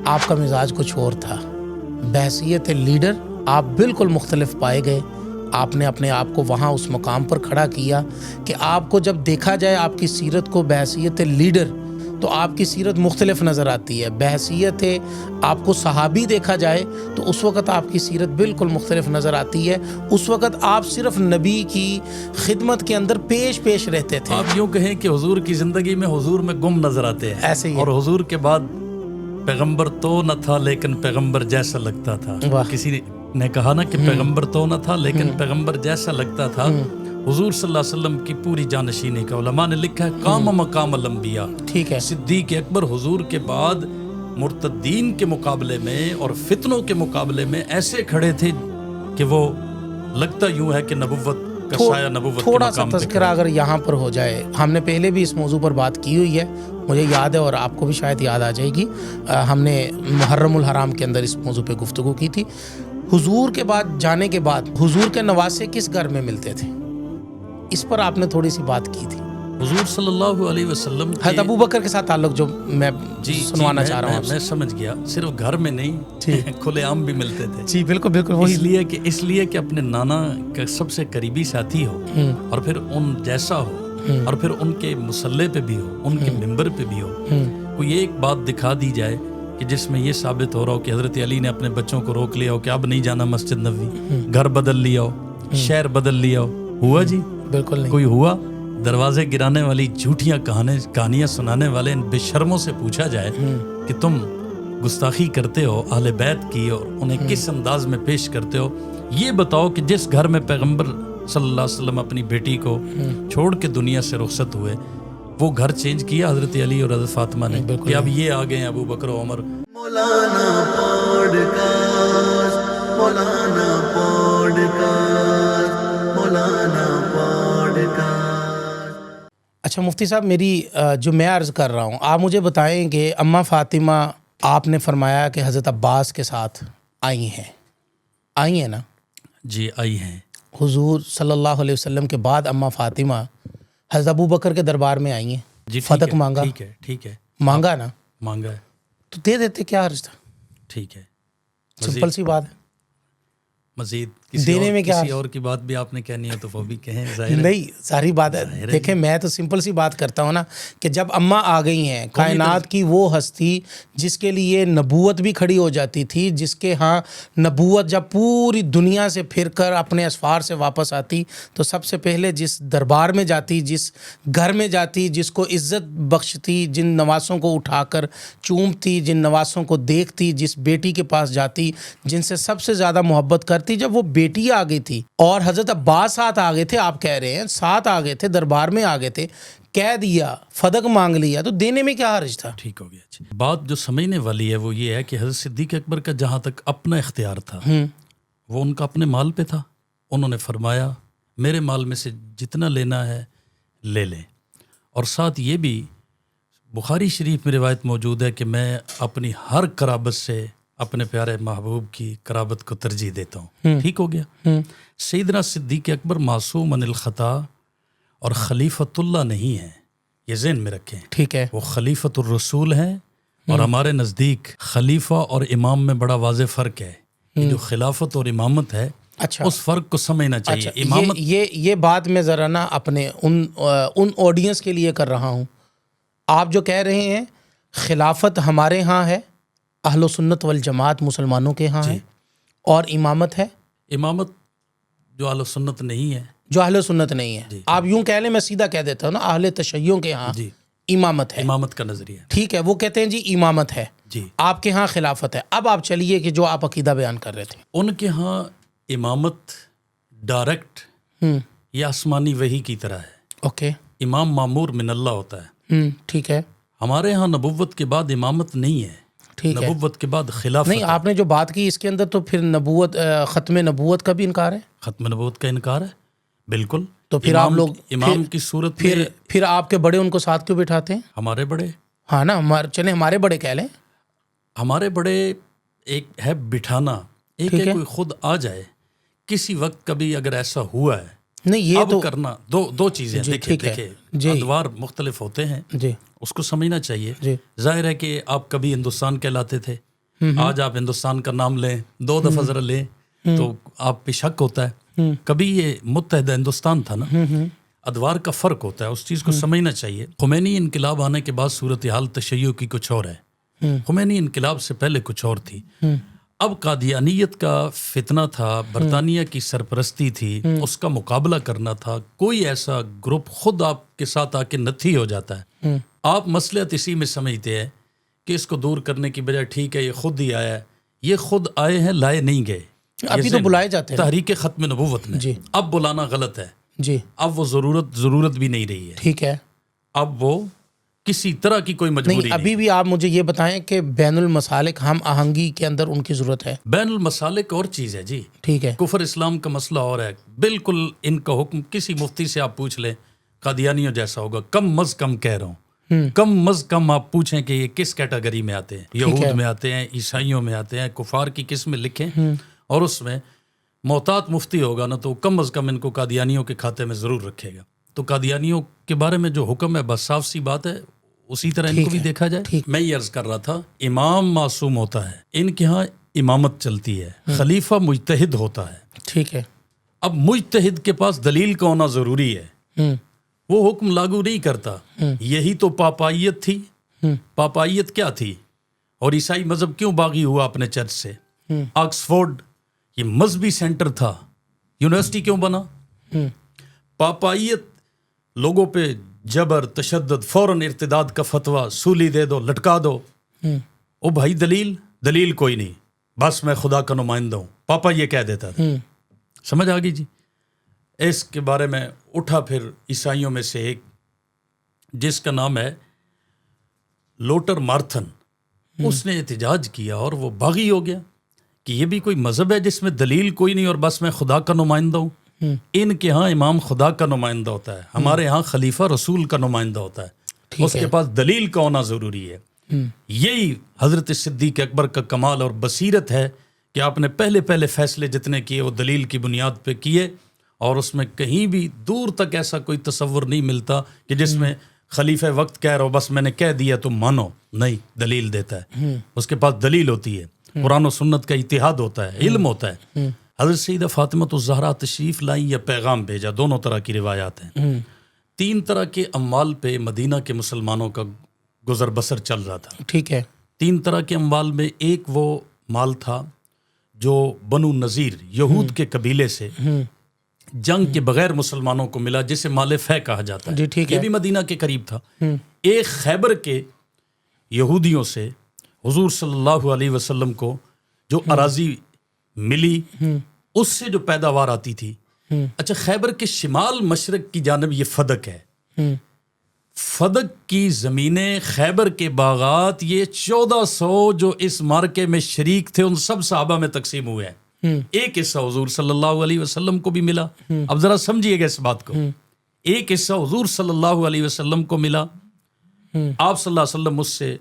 آپ کا مزاج کچھ اور تھا. بحیثیت لیڈر آپ بالکل مختلف پائے گئے. آپ نے اپنے آپ کو وہاں اس مقام پر کھڑا کیا کہ آپ کو جب دیکھا جائے آپ کی سیرت کو بحیثیت لیڈر تو آپ کی سیرت مختلف نظر آتی ہے. بحیثیت آپ کو صحابی دیکھا جائے تو اس وقت آپ کی سیرت بالکل مختلف نظر آتی ہے. اس وقت آپ صرف نبی کی خدمت کے اندر پیش رہتے تھے. آپ یوں کہیں کہ حضور کی زندگی میں حضور میں گم نظر آتے ہیں. ایسے ہی ہے. اور حضور کے بعد پیغمبر تو نہ تھا لیکن پیغمبر جیسا لگتا تھا. کسی نے کہا نا کہ پیغمبر تو نہ تھا لیکن پیغمبر جیسا لگتا تھا. حضور صلی اللہ علیہ وسلم کی پوری جانشینی کا علماء نے لکھا ہے قام مقام الانبیاء. ٹھیک ہے. صدیق اکبر حضور کے بعد مرتدین کے مقابلے میں اور فتنوں کے مقابلے میں ایسے کھڑے تھے کہ وہ لگتا یوں ہے کہ نبوت کا سایہ نبوت کے تھوڑا مقام سا پہ تذکرہ اگر یہاں پر ہو جائے. ہم نے پہلے بھی اس موضوع پر بات کی ہوئی ہے, مجھے یاد ہے اور آپ کو بھی شاید یاد آ جائے گی. ہم نے محرم الحرام کے اندر اس موضوع پہ گفتگو کی تھی. حضور کے بعد جانے کے بعد حضور کے نواسے کس گھر میں ملتے تھے, اس پر آپ نے تھوڑی سی بات کی تھی. حضور صلی اللہ علیہ وسلم حضرت ابو بکر کے ساتھ تعلق جو میں سنوانا چاہ رہا ہوں. میں سمجھ گیا. صرف گھر میں نہیں کھلے عام بھی ملتے تھے. جی بالکل بالکل. اس لیے کہ اپنے نانا کا سب سے قریبی ساتھی ہو اور پھر ان جیسا ہو اور پھر ان کے مصلے پہ بھی ہو, ان کے ممبر پہ بھی ہو. کوئی ایک بات دکھا دی جائے کہ جس میں یہ ثابت ہو رہا ہو کہ حضرت علی نے اپنے بچوں کو روک لیا ہو کہ اب نہیں جانا مسجد نبوی, گھر بدل لیا ہو, شہر بدل لیا ہو. ہوا جی؟ بالکل نہیں. کوئی ہوا؟ دروازے گرانے والی جھوٹیاں کہانیاں سنانے والے ان بے شرموں سے پوچھا جائے کہ تم گستاخی کرتے ہو اہل بیت کی اور انہیں کس انداز میں پیش کرتے ہو, یہ بتاؤ کہ جس گھر میں پیغمبر صلی اللہ علیہ وسلم اپنی بیٹی کو چھوڑ کے دنیا سے رخصت ہوئے وہ گھر چینج کیا حضرت علی اور حضرت فاطمہ نے کہ اب یہ آ گئے ہیں ابو بکر و عمر. مولانا پوڈکاسٹ, مولانا پوڈکاسٹ, مولانا پوڈکاسٹ. اچھا مفتی صاحب, میری جو میں عرض کر رہا ہوں, آپ مجھے بتائیں کہ اماں فاطمہ آپ نے فرمایا کہ حضرت عباس کے ساتھ آئی ہیں نا؟ جی آئی ہیں. حضور صلی اللہ علیہ وسلم کے بعد اماں فاطمہ حضرت ابو بکر کے دربار میں آئی ہیں. جی فتق مانگا. ٹھیک ہے. مانگا نا؟ مانگا ہے تو دے دیتے, کیا عرض تھا؟ ٹھیک ہے. سمپل سی بات ہے. مزید دینے میں کیا کسی اور کی بات بھی آپ نے کہنی ہے تو وہ بھی کہیں. ظاہر نہیں, ساری بات ہے. دیکھیں میں تو سمپل سی بات کرتا ہوں نا کہ جب اماں آ گئی ہیں, کائنات کی وہ ہستی جس کے لیے نبوت بھی کھڑی ہو جاتی تھی, جس کے ہاں نبوت جب پوری دنیا سے پھر کر اپنے اسفار سے واپس آتی تو سب سے پہلے جس دربار میں جاتی, جس گھر میں جاتی, جس کو عزت بخشتی, جن نواسوں کو اٹھا کر چومتی, جن نواسوں کو دیکھتی, جس بیٹی کے پاس جاتی جن سے سب سے زیادہ محبت کرتی, جب وہ بیٹی آ گئی تھی اور حضرت عباس ساتھ آ گئے تھے, آپ کہہ رہے ہیں ساتھ آ گئے تھے, دربار میں آ گئے تھے, کہہ دیا, فتق مانگ لیا, تو دینے میں کیا حرج تھا؟ ٹھیک ہو گیا. بات جو سمجھنے والی ہے وہ یہ ہے کہ حضرت صدیق اکبر کا جہاں تک اپنا اختیار تھا وہ ان کا اپنے مال پہ تھا. انہوں نے فرمایا میرے مال میں سے جتنا لینا ہے لے لیں. اور ساتھ یہ بھی بخاری شریف میں روایت موجود ہے کہ میں اپنی ہر قرابت سے اپنے پیارے محبوب کی قرابت کو ترجیح دیتا ہوں. ٹھیک ہو گیا. سیدنا صدیق اکبر معصوم عن الخطا اور خلیفۃ اللہ نہیں ہیں, یہ ذہن میں رکھیں. ٹھیک ہے. وہ خلیفۃ الرسول ہیں اور ہمارے نزدیک خلیفہ اور امام میں بڑا واضح فرق ہے. جو خلافت اور امامت ہے اچھا اس فرق کو سمجھنا چاہیے. امامت یہ بات میں ذرا نا اپنے ان آڈینس کے لیے کر رہا ہوں. آپ جو کہہ رہے ہیں خلافت ہمارے ہاں ہے, اہل سنت والجماعت مسلمانوں کے ہاں ہے, اور امامت ہے امامت جو اہل سنت نہیں ہے, جو اہل سنت نہیں ہے. آپ یوں کہہ لیں, میں سیدھا کہہ دیتا ہوں نا, اہل تشیعوں کے ہاں امامت ہے. امامت کا نظریہ ٹھیک ہے, وہ کہتے ہیں جی امامت ہے, جی آپ کے ہاں خلافت ہے. اب آپ چلیے کہ جو آپ عقیدہ بیان کر رہے تھے. ان کے ہاں امامت ڈائریکٹ یا آسمانی وحی کی طرح ہے. اوکے. امام مامور من اللہ ہوتا ہے. ٹھیک ہے. ہمارے ہاں نبوت کے بعد امامت نہیں ہے, نبوت کے بعد خلافت. نہیں, آپ نے جو بات کی اس کے اندر تو پھر نبوت, ختم نبوت کا بھی انکار ہے. ختم نبوت کا انکار ہے بالکل. تو پھر آپ لوگ امام کی صورت پھر آپ کے بڑے ان کو ساتھ کیوں بٹھاتے ہیں؟ ہمارے بڑے, ہاں نا, چلیں ہمارے بڑے کہہ لیں. ہمارے بڑے ایک ہے بٹھانا, ایک ہے کوئی خود آ جائے کسی وقت. کبھی اگر ایسا ہوا ہے نہیں, یہ تو کرنا دو چیزیں. دیکھیں ادوار مختلف ہوتے ہیں, جی اس کو سمجھنا چاہیے. جی ظاہر ہے کہ آپ کبھی ہندوستان کہلاتے تھے, آج آپ ہندوستان کا نام لیں 2 دفعہ ذرا لیں تو آپ پہ شک ہوتا ہے. کبھی یہ متحدہ ہندوستان تھا نا, ادوار کا فرق ہوتا ہے, اس چیز کو سمجھنا چاہیے. خمینی انقلاب آنے کے بعد صورتحال تشیع کی کچھ اور ہے, خمینی انقلاب سے پہلے کچھ اور تھی. اب قادیانیت کا فتنہ تھا, برطانیہ کی سرپرستی تھی, اس کا مقابلہ کرنا تھا. کوئی ایسا گروپ خود آپ کے ساتھ آ کے نتھی ہو جاتا ہے. آپ مصلحت اسی میں سمجھتے ہیں کہ اس کو دور کرنے کی بجائے ٹھیک ہے یہ خود ہی آیا ہے. یہ خود آئے ہیں, لائے نہیں گئے. ابھی تو بلائے جاتے ہیں تحریک ختم نبوت میں. جی. اب بلانا غلط ہے. جی. اب وہ ضرورت بھی نہیں رہی ہے. ٹھیک ہے. اب وہ کسی طرح کی کوئی مجبوری نہیں. ابھی بھی آپ مجھے یہ بتائیں کہ بین المسالک ہم آہنگی کے اندر ان کی ضرورت ہے. بین المسالک اور چیز ہے جی. ٹھیک ہے. کفر اسلام کا مسئلہ اور ہے. بالکل ان کا حکم کسی مفتی سے آپ پوچھ لیں قادیانیوں جیسا ہوگا. کم از کم کہہ رہا ہوں, کم از کم آپ پوچھیں کہ یہ کس کیٹیگری میں آتے ہیں. یہود میں آتے ہیں, عیسائیوں میں آتے ہیں, کفار کی قسم میں لکھیں, اور اس میں محتاط مفتی ہوگا نا تو کم از کم ان کو قادیانیوں کے کھاتے میں ضرور رکھے گا. تو قادیانیوں کے بارے میں جو حکم ہے بس صاف سی بات ہے, اسی طرح ان کو بھی دیکھا جائے. میں یہ عرض کر رہا تھا امام معصوم ہوتا ہے, ان کے ہاں امامت چلتی ہے, خلیفہ مجتہد ہوتا ہے. ٹھیک ہے. اب مجتہد کے پاس دلیل کا ہونا ضروری ہے. وہ حکم لاگو نہیں کرتا. یہی تو پاپائیت تھی. پاپائیت کیا تھی اور عیسائی مذہب کیوں باغی ہوا اپنے چرچ سے؟ آکسفورڈ یہ مذہبی سینٹر تھا, یونیورسٹی کیوں بنا؟ پاپائیت لوگوں پہ جبر تشدد, فوراً ارتداد کا فتویٰ, سولی دے دو, لٹکا دو. او بھائی دلیل کوئی نہیں, بس میں خدا کا نمائندہ ہوں. پاپا یہ کہہ دیتا تھا. سمجھ آ گئی جی. اس کے بارے میں اٹھا پھر عیسائیوں میں سے ایک جس کا نام ہے لوٹر مارتھن, اس نے احتجاج کیا اور وہ باغی ہو گیا کہ یہ بھی کوئی مذہب ہے جس میں دلیل کوئی نہیں اور بس میں خدا کا نمائندہ ہوں. ان کے ہاں امام خدا کا نمائندہ ہوتا ہے, ہمارے ہاں خلیفہ رسول کا نمائندہ ہوتا ہے. اس کے پاس دلیل کا ہونا ضروری ہے. یہی حضرت صدیق اکبر کا کمال اور بصیرت ہے کہ آپ نے پہلے فیصلے جتنے کیے وہ دلیل کی بنیاد پہ کیے, اور اس میں کہیں بھی دور تک ایسا کوئی تصور نہیں ملتا کہ جس میں خلیفہ وقت کہہ رہا ہو بس میں نے کہہ دیا تم مانو. نہیں, دلیل دیتا ہے. اس کے پاس دلیل ہوتی ہے, قرآن و سنت کا اتحاد ہوتا ہے, علم ہوتا ہے. حضرت سیدہ فاطمہ الزہرا تشریف لائیں یا پیغام بھیجا, دونوں طرح کی روایات ہیں. 3 طرح کے اموال پہ مدینہ کے مسلمانوں کا گزر بسر چل رہا تھا. ٹھیک ہے. 3 طرح کے اموال میں ایک وہ مال تھا جو بنو نذیر یہود کے قبیلے سے جنگ کے بغیر مسلمانوں کو ملا, جسے مال فے کہا جاتا ہے. یہ بھی مدینہ کے قریب تھا. ایک خیبر کے یہودیوں سے حضور صلی اللہ علیہ وسلم کو جو اراضی ملی اس سے جو پیداوار آتی تھی. اچھا, خیبر کے شمال مشرق کی جانب یہ فدق ہے. فدق کی زمینیں, خیبر کے باغات, یہ 1400 جو اس مارکے میں شریک تھے ان سب صحابہ میں تقسیم ہوئے ہیں. ایک حصہ حضور صلی اللہ علیہ وسلم کو بھی ملا. اب ذرا سمجھیے گا اس بات کو. ایک حصہ حضور صلی اللہ علیہ وسلم کو ملا. آپ صلی اللہ علیہ وسلم اس سے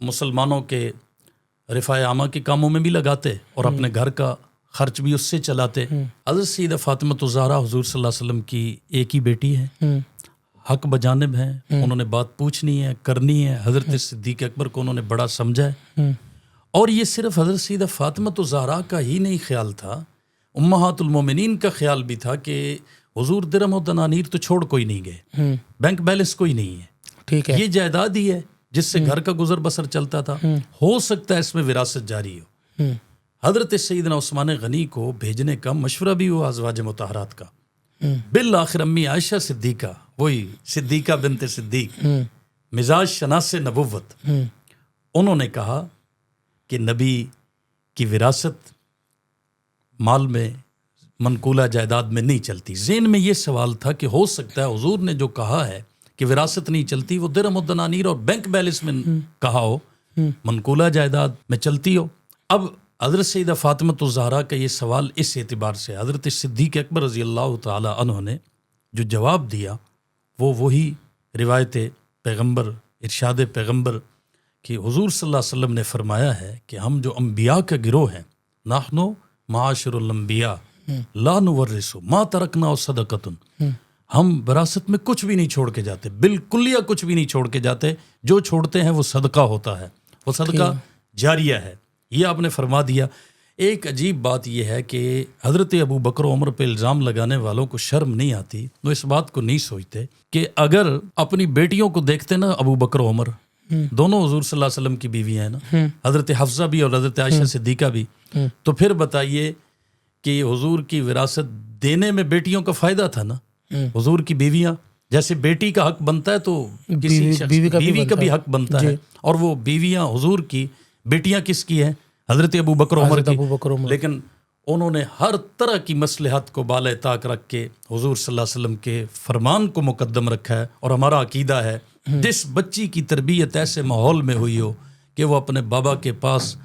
مسلمانوں کے رفاع عامہ کے کاموں میں بھی لگاتے اور اپنے گھر کا خرچ بھی اس سے چلاتے. حضرت سیدہ فاطمہ الزہرا حضور صلی اللہ علیہ وسلم کی ایک ہی بیٹی ہے, حق بجانب ہیں, انہوں نے بات پوچھنی ہے, کرنی ہے. حضرت صدیق اکبر کو انہوں نے بڑا سمجھا ہے. اور یہ صرف حضرت سیدہ فاطمہ الزہرا کا ہی نہیں خیال تھا, امہات المومنین کا خیال بھی تھا کہ حضور درہم و دنانیر تو چھوڑ کوئی نہیں گئے, بینک بیلنس کوئی نہیں ہے. ٹھیک ہے. یہ جائیداد ہی ہے جس سے گھر کا گزر بسر چلتا تھا. ہو سکتا ہے اس میں وراثت جاری ہو. حضرت سیدنا عثمان غنی کو بھیجنے کا مشورہ بھی ہوا ازواج مطہرات کا. بالآخر امی عائشہ صدیقہ, وہی صدیقہ بنت صدیق, مزاج شناس نبوت, انہوں نے کہا کہ نبی کی وراثت مال میں منقولہ جائیداد میں نہیں چلتی. ذہن میں یہ سوال تھا کہ ہو سکتا ہے حضور نے جو کہا ہے کہ وراثت نہیں چلتی وہ درہم و دنانیر اور بینک بیلنس میں کہا ہو, منقولہ جائیداد میں چلتی ہو. اب حضرت سیدہ فاطمہ الزہرا کا یہ سوال اس اعتبار سے حضرت صدیق اکبر رضی اللہ تعالی عنہ نے جو جواب دیا وہ وہی روایت پیغمبر, ارشاد پیغمبر کہ حضور صلی اللہ علیہ وسلم نے فرمایا ہے کہ ہم جو انبیاء کا گروہ ہیں, نحنو معاشر الانبیاء لا نورث ما ترکنا صدقۃ, ہم وراثت میں کچھ بھی نہیں چھوڑ کے جاتے, بالکلیہ کچھ بھی نہیں چھوڑ کے جاتے. جو چھوڑتے ہیں وہ صدقہ ہوتا ہے, وہ صدقہ جاریہ ہے. یہ آپ نے فرما دیا۔ ایک عجیب بات یہ ہے کہ حضرت ابو بکر و عمر پہ الزام لگانے والوں کو شرم نہیں آتی، وہ اس بات کو نہیں سوچتے کہ اگر اپنی بیٹیوں کو دیکھتے نا ابو بکر و عمر، دونوں حضور صلی اللہ علیہ وسلم کی بیویاں ہیں نا، حضرت حفصہ بھی اور حضرت عائشہ صدیقہ بھی، تو پھر بتائیے کہ حضور کی وراثت دینے میں بیٹیوں کا فائدہ تھا نا۔ حضور کی بیویاں، جیسے بیٹی کا حق بنتا ہے تو کسی شخص بیوی کا بھی حق بنتا ہے، اور وہ بیویاں حضور کی، بیٹیاں کس کی ہیں؟ حضرت ابو بکر و عمر کی۔ لیکن انہوں نے ہر طرح کی مصلحت کو بالائے طاق رکھ کے حضور صلی اللہ علیہ وسلم کے فرمان کو مقدم رکھا ہے۔ اور ہمارا عقیدہ ہے جس بچی کی تربیت ایسے ماحول میں ہوئی ہو کہ وہ اپنے بابا کے پاس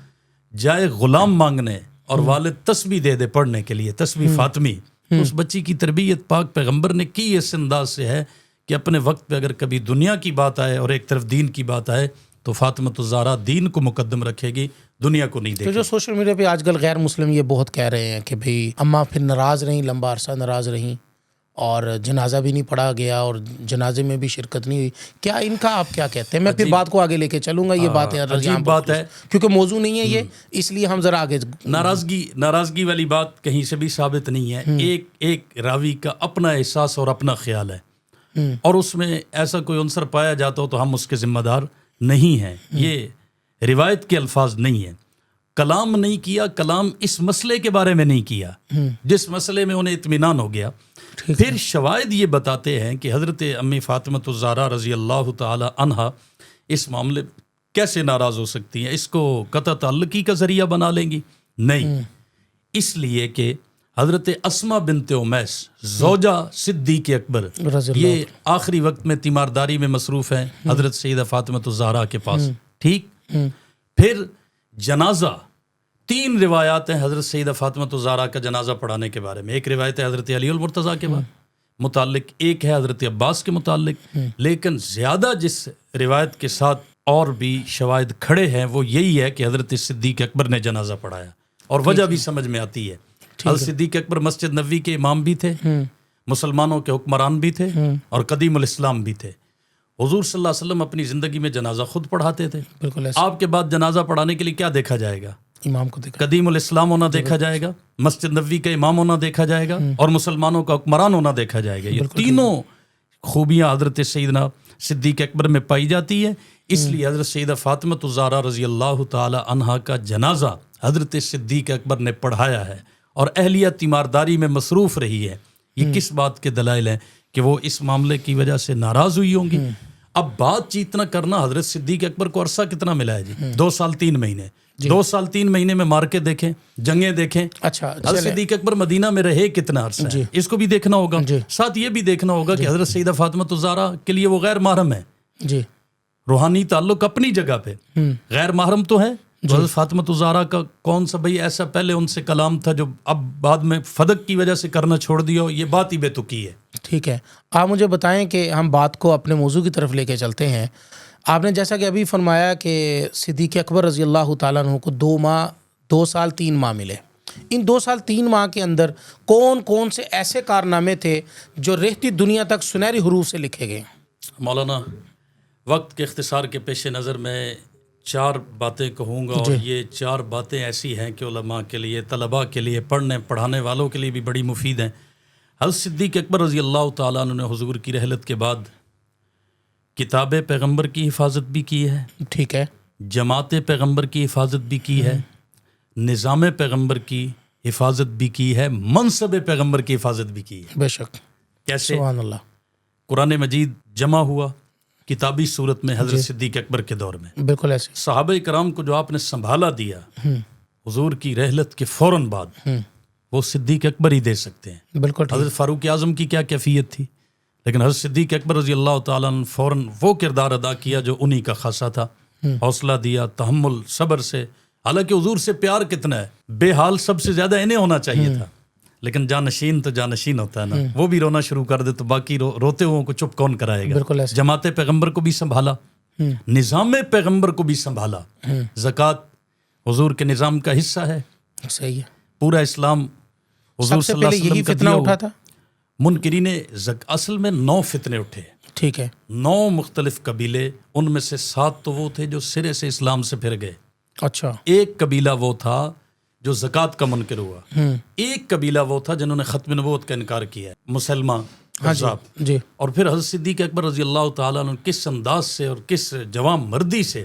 جائے غلام مانگنے اور والد تسبیح دے دے پڑھنے کے لیے، تسبیح فاطمی، اس بچی کی تربیت پاک پیغمبر نے کی اس انداز سے ہے کہ اپنے وقت پہ اگر کبھی دنیا کی بات آئے اور ایک طرف دین کی بات آئے تو فاطمہ الزہرا دین کو مقدم رکھے گی، دنیا کو نہیں دیکھے تو جو سوشل میڈیا پہ آج کل غیر مسلم یہ بہت کہہ رہے ہیں کہ بھئی اماں پھر ناراض رہیں، لمبا عرصہ ناراض رہیں اور جنازہ بھی نہیں پڑھا گیا اور جنازے میں بھی شرکت نہیں ہوئی، کیا ان کا آپ کیا کہتے ہیں؟ میں پھر بات کو آگے لے کے چلوں گا، یہ بات عجیب بات ہے کیونکہ موضوع نہیں ہے یہ، اس لیے ہم ذرا آگے۔ ناراضگی والی بات کہیں سے بھی ثابت نہیں ہے، ایک راوی کا اپنا احساس اور اپنا خیال ہے، اور اس میں ایسا کوئی عنصر پایا جاتا ہو تو ہم اس کے ذمہ دار نہیں ہیں۔ یہ روایت کے الفاظ نہیں ہیں۔ کلام نہیں کیا، کلام اس مسئلے کے بارے میں نہیں کیا جس مسئلے میں انہیں اطمینان ہو گیا۔ پھر شواہد یہ بتاتے ہیں کہ حضرت امی فاطمہ الزہرا رضی اللہ تعالی عنہا اس معاملے کیسے ناراض ہو سکتی ہیں، اس کو قطع تعلقی کا ذریعہ بنا لیں گی؟ نہیں، اس لیے کہ حضرت اسماء بنت امیس زوجہ صدیق اکبر یہ آخری وقت میں تیمارداری میں مصروف ہیں حضرت سیدہ فاطمہ الزہرا کے پاس، ٹھیک؟ پھر جنازہ، 3 روایات ہیں حضرت سیدہ فاطمہ الزہرا کا جنازہ پڑھانے کے بارے میں۔ ایک روایت ہے حضرت علی المرتضیٰ کے متعلق، ایک ہے حضرت عباس کے متعلق، لیکن زیادہ جس روایت کے ساتھ اور بھی شواہد کھڑے ہیں وہ یہی ہے کہ حضرت صدیق اکبر نے جنازہ پڑھایا، اور وجہ بھی سمجھ میں آتی ہے۔ حضرت صدیق اکبر مسجد نبوی کے امام بھی تھے، مسلمانوں کے حکمران بھی تھے، اور قدیم الاسلام بھی تھے۔ حضور صلی اللہ علیہ وسلم اپنی زندگی میں جنازہ خود پڑھاتے تھے۔ بالکل، آپ کے بعد جنازہ پڑھانے کے لیے کیا دیکھا جائے گا؟ امام کو دیکھا، قدیم الاسلام ہونا دیکھا جائے گا، مسجد نبوی کا امام ہونا دیکھا جائے گا، اور مسلمانوں کا حکمران ہونا دیکھا جائے گا۔ یہ تینوں خوبیاں حضرت سیدنا صدیق اکبر میں پائی جاتی ہے، اس لیے حضرت سیدہ فاطمہ الزہرا رضی اللہ تعالی عنہا کا جنازہ حضرت صدیق اکبر نے پڑھایا ہے، اور اہلیہ تیمارداری میں مصروف رہی ہے۔ یہ کس بات کے دلائل ہیں کہ وہ اس معاملے کی وجہ سے ناراض ہوئی ہوں گی؟ اب بات چیت نہ کرنا، حضرت صدیق اکبر کو عرصہ کتنا ملا ہے جی؟ 2 سال 3 مہینے۔ 2 سال 3 مہینے میں مارکے دیکھیں، جنگیں دیکھیں۔ اچھا، حضرت صدیق اکبر مدینہ میں رہے کتنا عرصہ ہے، اس کو بھی دیکھنا ہوگا۔ ساتھ یہ بھی دیکھنا ہوگا کہ حضرت سیدہ فاطمہ الزہرا کے لیے وہ غیر محرم ہے، جی، روحانی تعلق اپنی جگہ پہ، غیر محرم تو ہے۔ حضرت فاطمہ الزہرا کا کون سا بھائی ایسا پہلے ان سے کلام تھا جو اب بعد میں فدق کی وجہ سے کرنا چھوڑ دیا ہو؟ یہ بات ہی بے تکی ہے۔ ٹھیک ہے، آپ مجھے بتائیں کہ ہم بات کو اپنے موضوع کی طرف لے کے چلتے ہیں۔ آپ نے جیسا کہ ابھی فرمایا کہ صدیق اکبر رضی اللہ تعالیٰ عنہ کو 2 سال 3 ماہ ملے۔ ان 2 سال 3 ماہ کے اندر کون کون سے ایسے کارنامے تھے جو رہتی دنیا تک سنہری حروف سے لکھے گئے؟ مولانا، وقت کے اختصار کے پیش نظر میں 4 باتیں کہوں گا، اور یہ 4 باتیں ایسی ہیں کہ علماء کے لیے، طلباء کے لیے، پڑھنے پڑھانے والوں کے لیے بھی بڑی مفید ہیں۔ حضرت صدیق اکبر رضی اللہ تعالیٰ عنہ نے حضور کی رحلت کے بعد کتاب پیغمبر کی حفاظت بھی کی ہے، ٹھیک ہے، جماعت پیغمبر کی حفاظت بھی کی ہے، نظام پیغمبر کی حفاظت بھی کی ہے، منصب پیغمبر کی حفاظت بھی کی ہے۔ بے شک، کیسے؟ سبحان اللہ۔ قرآن مجید جمع ہوا کتابی صورت میں حضرت صدیق اکبر کے دور میں، بالکل ایسے صحابہ کرام کو جو آپ نے سنبھالا دیا حضور کی رحلت کے فوراً بعد، وہ صدیق اکبر ہی دے سکتے ہیں۔ بالکل، حضرت فاروق اعظم کی کیا کیفیت تھی، لیکن حضرت صدیق اکبر رضی اللہ تعالیٰ عنہ فوراً وہ کردار ادا کیا جو انہی کا خاصہ تھا، حوصلہ دیا، تحمل، صبر سے۔ حالانکہ حضور سے پیار کتنا ہے، بے حال سب سے زیادہ انہیں ہونا چاہیے تھا، لیکن جانشین تو جانشین ہوتا ہے نا، وہ بھی رونا شروع کر دے تو باقی روتے ہوئوں کو چپ کون کرائے گا؟ بالکل ایسے، جماعت پیغمبر کو بھی سنبھالا، نظام پیغمبر کو بھی سنبھالا۔ زکوٰۃ حضور کے نظام کا حصہ ہے، صحیح ہے۔ پورا اسلام حضور سب سے صلی اللہ پہلے علیہ یہی وسلم کا فتنہ دیا اٹھا تھا۔ منکرین اصل میں 9 فتنے اٹھے، ٹھیک ہے، 9 مختلف قبیلے، ان میں سے 7 تو وہ تھے جو سرے سے اسلام سے پھر گئے، اچھا ایک قبیلہ وہ تھا جو زکوٰۃ کا منکر ہوا، ایک قبیلہ وہ تھا جنہوں نے ختم نبوت کا انکار کیا ہے، مسلمہ کذاب۔ جی اور پھر حضرت صدیق اکبر رضی اللہ تعالیٰ عنہ کس انداز سے اور کس جوان مردی سے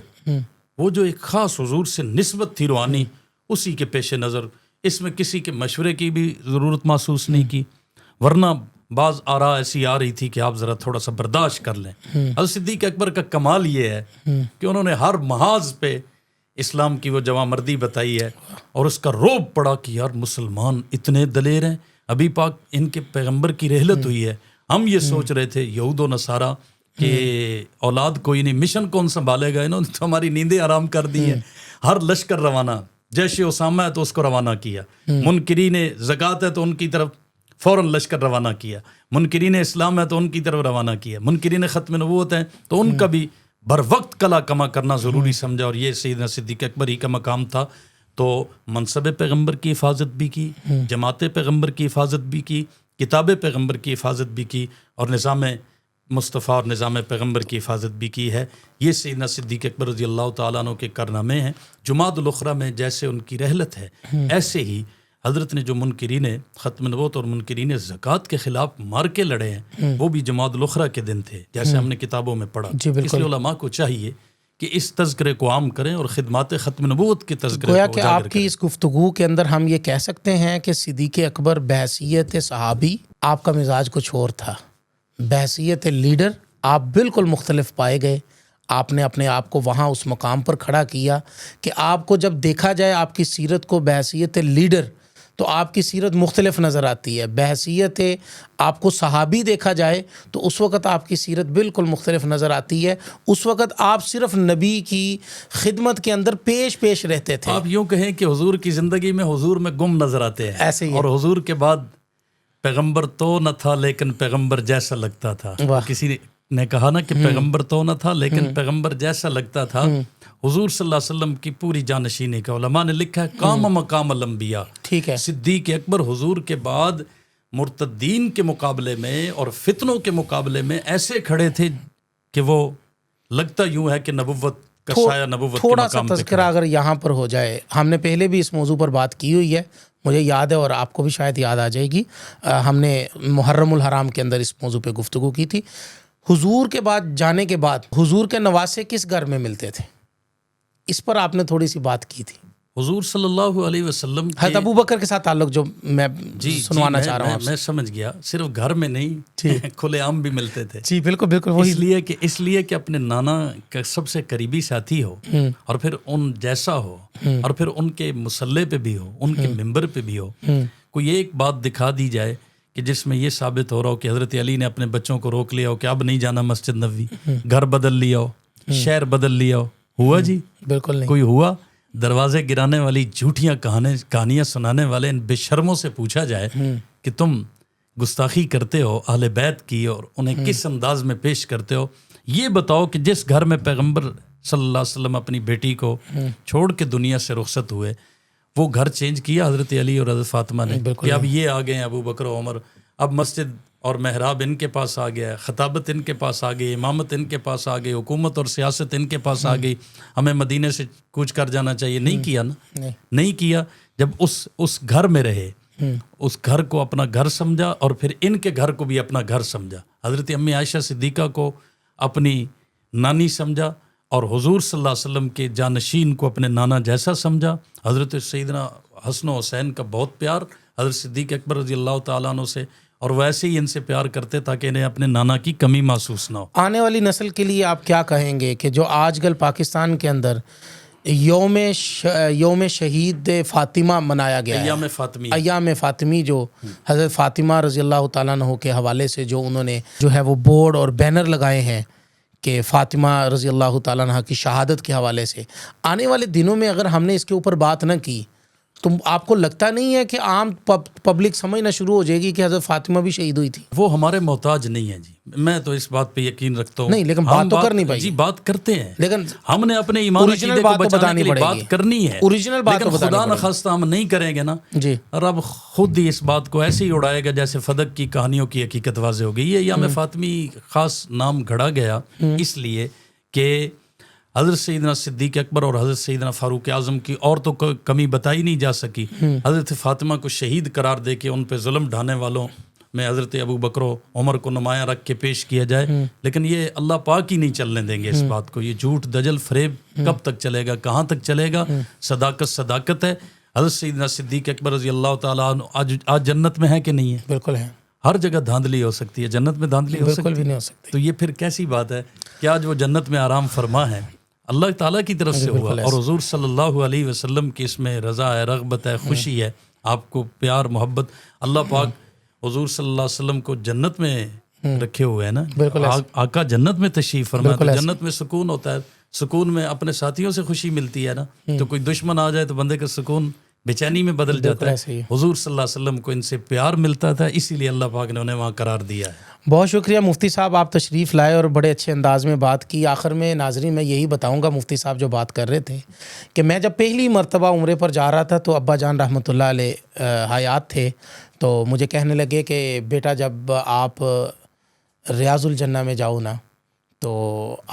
وہ جو ایک خاص حضور سے نسبت تھی روحانی، اسی کے پیش نظر اس میں کسی کے مشورے کی بھی ضرورت محسوس نہیں کی، ورنہ بعض آراء ایسی آ رہی تھی کہ آپ ذرا تھوڑا سا برداشت کر لیں۔ حضرت صدیق اکبر کا کمال یہ ہے کہ انہوں نے ہر محاذ پہ اسلام کی وہ جوان مردی بتائی ہے، اور اس کا روب پڑا کہ یار مسلمان اتنے دلیر ہیں، ابھی پاک ان کے پیغمبر کی رحلت ہوئی ہے، ہم یہ سوچ رہے تھے یہود و نصارہ کہ اولاد کوئی نہیں، مشن کون سنبھالے گا، انہوں نے تو ہماری نیندیں آرام کر دی ہے، ہر لشکر روانہ، جیش اسامہ ہے تو اس کو روانہ کیا، منکرین زکوٰۃ ہے تو ان کی طرف فوراً لشکر روانہ کیا، منکرین اسلام ہے تو ان کی طرف روانہ کیا، منکرین ختم نبوت ہیں تو ان کا بھی بر وقت کلا کما کرنا ضروری سمجھا، اور یہ سیدنا صدیق اکبر ہی کا مقام تھا۔ تو منصب پیغمبر کی حفاظت بھی کی، جماعت پیغمبر کی حفاظت بھی کی، کتاب پیغمبر کی حفاظت بھی کی، اور نظام مصطفیٰ اور نظام پیغمبر کی حفاظت بھی کی ہے۔ یہ سیدنا صدیق اکبر رضی اللہ تعالیٰ عنہ کے کارنامے ہیں۔ جمادی الاخری میں جیسے ان کی رحلت ہے، ایسے ہی حضرت نے جو منکرین ختم نبوت اور منکرین زکوٰۃ کے خلاف مار کے لڑے ہیں، وہ بھی جمادی الاخری کے دن تھے، جیسے ہم نے کتابوں میں پڑھا۔ اس لیے علماء کو چاہیے کہ اس تذکرے کو عام کریں اور خدمات ختم نبوت کے تذکرے گویا کو کہ اجاگر آپ کی اس گفتگو کے اندر ہم یہ کہہ سکتے ہیں کہ صدیق اکبر بحیثیت صحابی آپ کا مزاج کچھ اور تھا، بحیثیت لیڈر آپ بالکل مختلف پائے گئے۔ آپ نے اپنے آپ کو وہاں اس مقام پر کھڑا کیا کہ آپ کو جب دیکھا جائے آپ کی سیرت کو بحیثیت لیڈر تو آپ کی سیرت مختلف نظر آتی ہے، بحیثیت آپ کو صحابی دیکھا جائے تو اس وقت آپ کی سیرت بالکل مختلف نظر آتی ہے۔ اس وقت آپ صرف نبی کی خدمت کے اندر پیش رہتے تھے۔ آپ یوں کہیں کہ حضور کی زندگی میں حضور میں گم نظر آتے ہیں، ایسے ہی ہے۔ اور حضور کے بعد پیغمبر تو نہ تھا لیکن پیغمبر جیسا لگتا تھا۔ کسی نے کہا نا کہ پیغمبر تو نہ تھا لیکن پیغمبر جیسا لگتا تھا۔ حضور صلی اللہ علیہ وسلم کی پوری جانشینی کا علماء نے لکھا ہے قام مقام الانبیاء۔ ٹھیک ہے، صدیق اکبر حضور کے بعد مرتدین کے مقابلے میں اور فتنوں کے مقابلے میں ایسے کھڑے تھے کہ وہ لگتا یوں ہے کہ نبوت کا سایہ نبوت کے تھوڑا سا مقام پہ تذکرہ اگر یہاں پر ہو جائے، ہم نے پہلے بھی اس موضوع پر بات کی ہوئی ہے، مجھے یاد ہے اور آپ کو بھی شاید یاد آ جائے گی، ہم نے محرم الحرام کے اندر اس موضوع پہ گفتگو کی تھی۔ حضور کے بعد جانے کے بعد حضور کے نواسے کس گھر میں ملتے تھے، اس پر آپ نے تھوڑی سی بات کی تھی۔ حضور صلی اللہ علیہ وسلم حضرت ابو بکر کے ساتھ تعلق جو میں سنوانا چاہ رہا ہوں میں سمجھ گیا، صرف گھر میں نہیں کھلے عام بھی ملتے تھے۔ جی بالکل بالکل وہی اس لیے کہ اپنے نانا کا سب سے قریبی ساتھی ہو، اور پھر ان جیسا ہو، اور پھر ان کے مسلح پہ بھی ہو، ان کے ممبر پہ بھی ہو، کوئی ایک بات دکھا دی جائے کہ جس میں یہ ثابت ہو رہا ہو کہ حضرت علی نے اپنے بچوں کو روک لیا ہو کہ اب نہیں جانا مسجد نبوی، گھر بدل لیا ہو، شہر بدل لیا ہوا جی بالکل نہیں کوئی ہوا؟ دروازے گرانے والی جھوٹیاں کہانیاں سنانے والے ان بے شرموں سے پوچھا جائے کہ تم گستاخی کرتے ہو اہل بیت کی اور انہیں کس انداز میں پیش کرتے ہو، یہ بتاؤ کہ جس گھر میں پیغمبر صلی اللہ علیہ وسلم اپنی بیٹی کو چھوڑ کے دنیا سے رخصت ہوئے، وہ گھر چینج کیا حضرت علی اور حضرت فاطمہ نے کہ اب یہ آ گئے ہیں ابو بکر و عمر، اب مسجد اور محراب ان کے پاس آ گیا، خطابت ان کے پاس آ گئی، امامت ان کے پاس آ گئی، حکومت اور سیاست ان کے پاس آ گئی، ہمیں مدینے سے کوچ کر جانا چاہیے۔ نہیں کیا نا، نہیں کیا۔ جب اس گھر میں رہے، اس گھر کو اپنا گھر سمجھا اور پھر ان کے گھر کو بھی اپنا گھر سمجھا۔ حضرت امی عائشہ صدیقہ کو اپنی نانی سمجھا اور حضور صلی اللہ علیہ وسلم کے جانشین کو اپنے نانا جیسا سمجھا۔ حضرت سیدنا حسن و حسین کا بہت پیار حضرت صدیق اکبر رضی اللہ تعالیٰ عنہ سے، اور ویسے ہی ان سے پیار کرتے تاکہ انہیں اپنے نانا کی کمی محسوس نہ ہو۔ آنے والی نسل کے لیے آپ کیا کہیں گے کہ جو آج کل پاکستان کے اندر یوم شہید فاطمہ منایا گیا ہے، ایام فاطمی، جو حضرت فاطمہ رضی اللہ تعالیٰ عنہ کے حوالے سے جو انہوں نے جو ہے وہ بورڈ اور بینر لگائے ہیں کہ فاطمہ رضی اللہ تعالیٰ عنہ کی شہادت کے حوالے سے، آنے والے دنوں میں اگر ہم نے اس کے اوپر بات نہ کی تو آپ کو لگتا نہیں ہے کہ عام پبلک سمجھنا شروع ہو جائے گی کہ حضرت فاطمہ بھی شہید ہوئی تھی؟ وہ ہمارے محتاج نہیں ہے جی، میں تو اس بات پہ یقین رکھتا ہوں۔ نہیں لیکن بات تو کرنی پڑے گی جی، بات کرتے ہیں، لیکن ہم نے اپنے ایمان عقیدے کو بچانے کے لیے بات کرنی ہے، اوریجنل بات لیکن خدا نخواستہ ہم نہیں کریں گے نا، جی رب خود ہی اس بات کو ایسے ہی اڑائے گا جیسے فدق کی کہانیوں کی حقیقت واضح ہو گئی۔ یہ ایام فاطمی خاص نام گھڑا گیا اس لیے کہ حضرت سیدنا صدیق اکبر اور حضرت سیدنا فاروق اعظم کی اور تو کمی بتائی نہیں جا سکی. حضرت فاطمہ کو شہید قرار دے کے ان پہ ظلم ڈھانے والوں میں حضرت ابو بکر و عمر کو نمایاں رکھ کے پیش کیا جائے، لیکن یہ اللہ پاک ہی نہیں چلنے دیں گے اس بات کو. یہ جھوٹ دجل فریب کب تک چلے گا، کہاں تک چلے گا؟ صداقت صداقت ہے. حضرت سیدنا صدیق اکبر رضی اللہ تعالیٰ عنہ آج جنت میں ہے کہ نہیں ہے؟ بالکل ہے. ہر جگہ دھاندلی ہو سکتی ہے، جنت میں دھاندلی ہو سکتی بالکل بھی نہیں ہو سکتی. تو یہ پھر کیسی بات ہے کہ آج وہ جنت میں آرام فرما ہے؟ اللہ تعالیٰ کی طرف سے ہوا، اور حضور صلی اللہ علیہ وسلم کی اس میں رضا ہے، رغبت ہے، خوشی ہے، آپ کو پیار محبت. اللہ پاک حضور صلی اللہ علیہ وسلم کو جنت میں رکھے ہوئے ہیں نا. بالکل آقا جنت میں تشریف فرمائے تو جنت میں سکون ہوتا ہے. سکون میں اپنے ساتھیوں سے خوشی ملتی ہے نا. تو کوئی دشمن آ جائے تو بندے کا سکون بے چینی میں بدل جاتا ہے. حضور صلی اللہ علیہ وسلم کو ان سے پیار ملتا تھا، اسی لیے اللہ پاک نے انہیں وہاں قرار دیا ہے. بہت شکریہ مفتی صاحب، آپ تشریف لائے اور بڑے اچھے انداز میں بات کی. آخر میں ناظرین میں یہی بتاؤں گا، مفتی صاحب جو بات کر رہے تھے کہ میں جب پہلی مرتبہ عمرے پر جا رہا تھا تو ابا جان رحمۃ اللہ علیہ حیات تھے، تو مجھے کہنے لگے کہ بیٹا جب آپ ریاض الجنہ میں جاؤ نا تو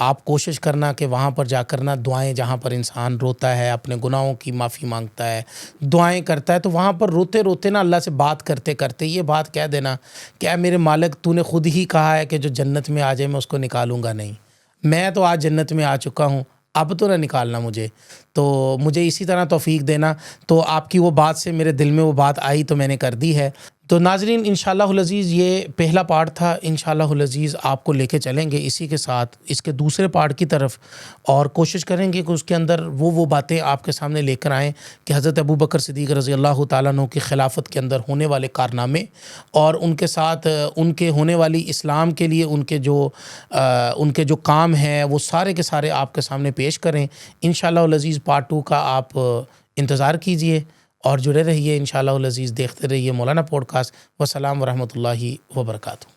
آپ کوشش کرنا کہ وہاں پر جا کر نا دعائیں، جہاں پر انسان روتا ہے، اپنے گناہوں کی معافی مانگتا ہے، دعائیں کرتا ہے، تو وہاں پر روتے روتے نا اللہ سے بات کرتے کرتے یہ بات کہہ دینا کہ اے میرے مالک، تو نے خود ہی کہا ہے کہ جو جنت میں آ جائے میں اس کو نکالوں گا نہیں. میں تو آج جنت میں آ چکا ہوں، اب تو نہ نکالنا مجھے، تو مجھے اسی طرح توفیق دینا. تو آپ کی وہ بات سے میرے دل میں وہ بات آئی تو میں نے کر دی ہے. تو ناظرین انشاءاللہ العزیز یہ پہلا پارٹ تھا، انشاءاللہ العزیز آپ کو لے کے چلیں گے اسی کے ساتھ اس کے دوسرے پارٹ کی طرف، اور کوشش کریں گے کہ اس کے اندر وہ باتیں آپ کے سامنے لے کر آئیں کہ حضرت ابو بکر صدیق رضی اللہ تعالیٰ عنہ کی خلافت کے اندر ہونے والے کارنامے، اور ان کے ساتھ ان کے ہونے والی اسلام کے لیے ان کے جو کام ہیں وہ سارے کے سارے آپ کے سامنے پیش کریں. انشاءاللہ العزیز پارٹ 2 کا آپ انتظار کیجئے اور جڑے رہیے. انشاءاللہ العزیز دیکھتے رہیے مولانا پوڈ کاسٹ. والسلام ورحمۃ اللہ وبرکاتہ.